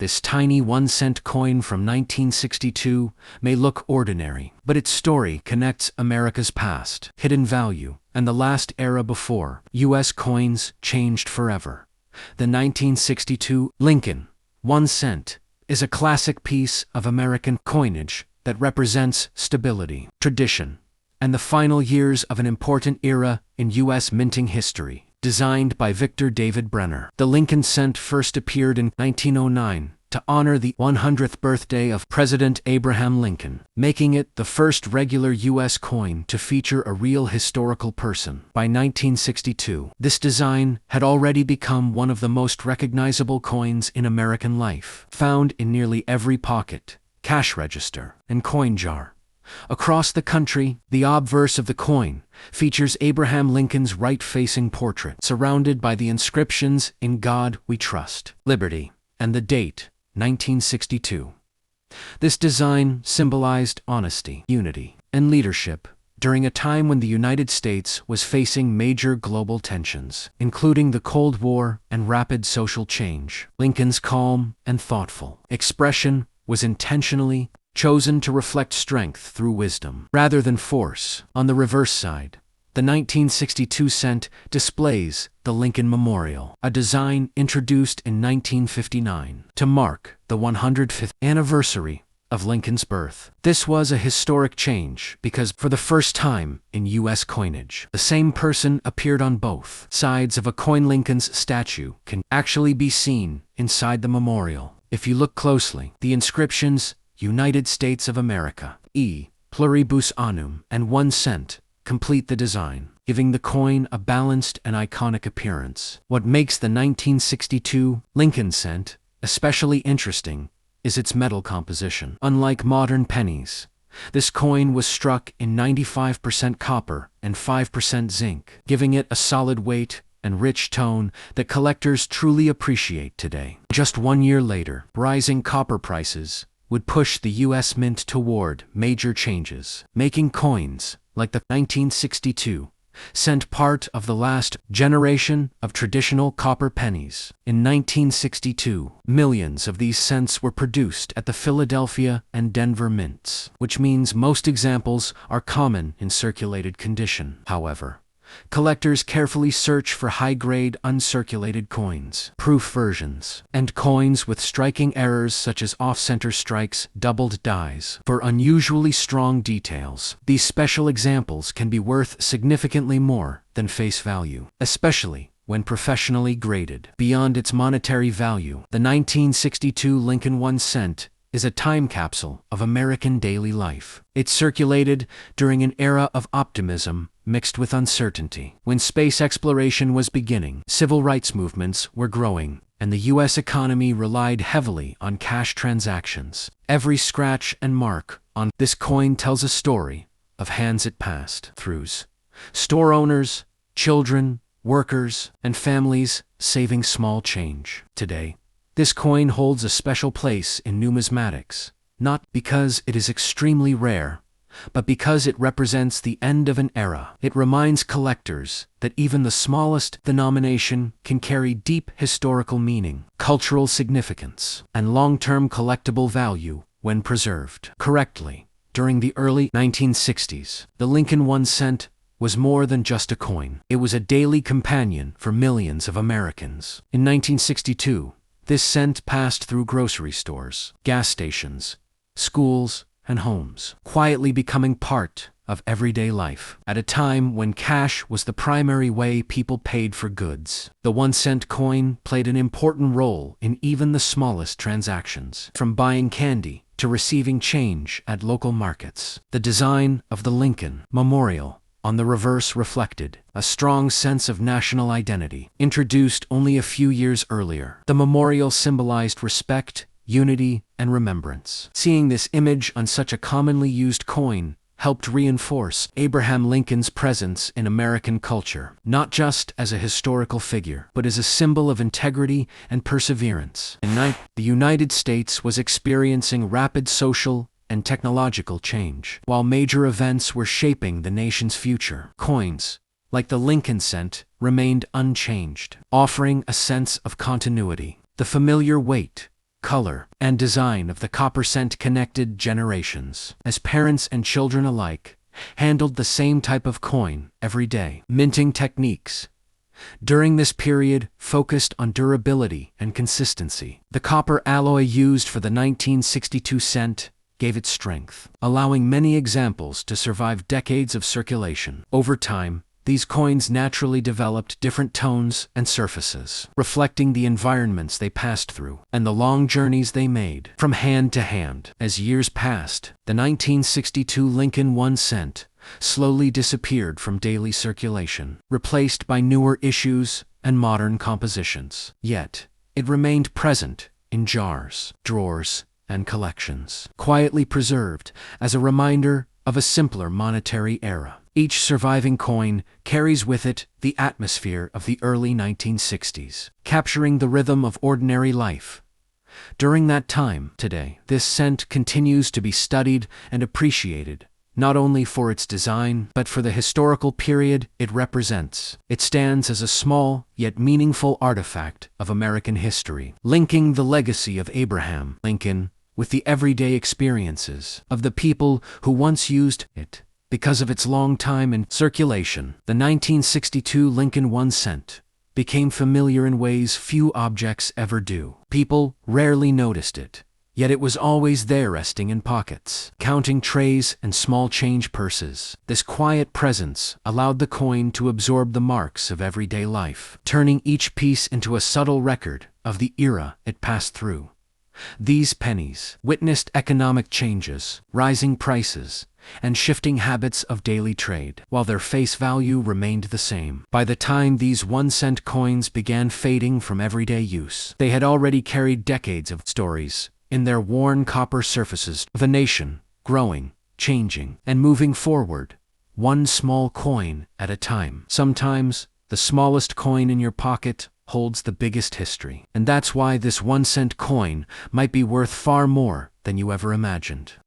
This tiny 1-cent coin from 1962 may look ordinary, but its story connects America's past, hidden value, and the last era before U.S. coins changed forever. The 1962 Lincoln 1 cent is a classic piece of American coinage that represents stability, tradition, and the final years of an important era in U.S. minting history. Designed by Victor David Brenner, the Lincoln cent first appeared in 1909 to honor the 100th birthday of President Abraham Lincoln, making it the first regular U.S. coin to feature a real historical person. By 1962, this design had already become one of the most recognizable coins in American life, found in nearly every pocket, cash register, and coin jar. Across the country, the obverse of the coin features Abraham Lincoln's right-facing portrait, surrounded by the inscriptions "In God We Trust," "Liberty," and the date, 1962. This design symbolized honesty, unity, and leadership during a time when the United States was facing major global tensions, including the Cold War and rapid social change. Lincoln's calm and thoughtful expression was intentionally chosen to reflect strength through wisdom, rather than force. On the reverse side, the 1962 cent displays the Lincoln Memorial, a design introduced in 1959 to mark the 105th anniversary of Lincoln's birth. This was a historic change because, for the first time in U.S. coinage, the same person appeared on both sides of a coin. Lincoln's statue can actually be seen inside the memorial. If you look closely, the inscriptions "United States of America, E pluribus annum," and 1 cent complete the design, giving the coin a balanced and iconic appearance. What makes the 1962 Lincoln cent especially interesting is its metal composition. Unlike modern pennies, this coin was struck in 95% copper and 5% zinc, giving it a solid weight and rich tone that collectors truly appreciate today. Just 1 year later, rising copper prices would push the U.S. Mint toward major changes, making coins like the 1962 cent part of the last generation of traditional copper pennies. In 1962, millions of these cents were produced at the Philadelphia and Denver mints, which means most examples are common in circulated condition. However, collectors carefully search for high-grade uncirculated coins, proof versions, and coins with striking errors such as off-center strikes, doubled dies. For unusually strong details, these special examples can be worth significantly more than face value, especially when professionally graded. Beyond its monetary value, the 1962 Lincoln 1 cent is a time capsule of American daily life. It circulated during an era of optimism mixed with uncertainty. When space exploration was beginning, civil rights movements were growing, and the U.S. economy relied heavily on cash transactions. Every scratch and mark on this coin tells a story of hands it passed through. Store owners, children, workers, and families saving small change. Today, this coin holds a special place in numismatics, not because it is extremely rare, but because it represents the end of an era. It reminds collectors that even the smallest denomination can carry deep historical meaning, cultural significance, and long-term collectible value when preserved correctly. During the early 1960s, the Lincoln 1 cent was more than just a coin. It was a daily companion for millions of Americans. In 1962, this cent passed through grocery stores, gas stations, schools, and homes, quietly becoming part of everyday life. At a time when cash was the primary way people paid for goods, the 1 cent coin played an important role in even the smallest transactions, from buying candy to receiving change at local markets. The design of the Lincoln Memorial on the reverse reflected a strong sense of national identity. Introduced only a few years earlier, the memorial symbolized respect, unity, and remembrance. Seeing this image on such a commonly used coin helped reinforce Abraham Lincoln's presence in American culture, not just as a historical figure, but as a symbol of integrity and perseverance. The United States was experiencing rapid social and technological change. While major events were shaping the nation's future, coins, like the Lincoln cent, remained unchanged, offering a sense of continuity. The familiar weight, color, and design of the copper cent connected generations, as parents and children alike handled the same type of coin every day. Minting techniques during this period focused on durability and consistency. The copper alloy used for the 1962 cent gave it strength, allowing many examples to survive decades of circulation. Over time, these coins naturally developed different tones and surfaces, reflecting the environments they passed through and the long journeys they made from hand to hand. As years passed, the 1962 Lincoln 1 cent slowly disappeared from daily circulation, replaced by newer issues and modern compositions. Yet, it remained present in jars, drawers, and collections, quietly preserved as a reminder of a simpler monetary era. Each surviving coin carries with it the atmosphere of the early 1960s, capturing the rhythm of ordinary life. During that time, today, this cent continues to be studied and appreciated, not only for its design, but for the historical period it represents. It stands as a small, yet meaningful artifact of American history, linking the legacy of Abraham Lincoln with the everyday experiences of the people who once used it. Because of its long time in circulation, the 1962 Lincoln 1 cent became familiar in ways few objects ever do. People rarely noticed it, yet it was always there, resting in pockets, counting trays and small change purses. This quiet presence allowed the coin to absorb the marks of everyday life, turning each piece into a subtle record of the era it passed through. These pennies witnessed economic changes, rising prices, and shifting habits of daily trade, while their face value remained the same. By the time these 1-cent coins began fading from everyday use, they had already carried decades of stories in their worn copper surfaces of a nation growing, changing, and moving forward, one small coin at a time. Sometimes, the smallest coin in your pocket holds the biggest history. And that's why this 1-cent coin might be worth far more than you ever imagined.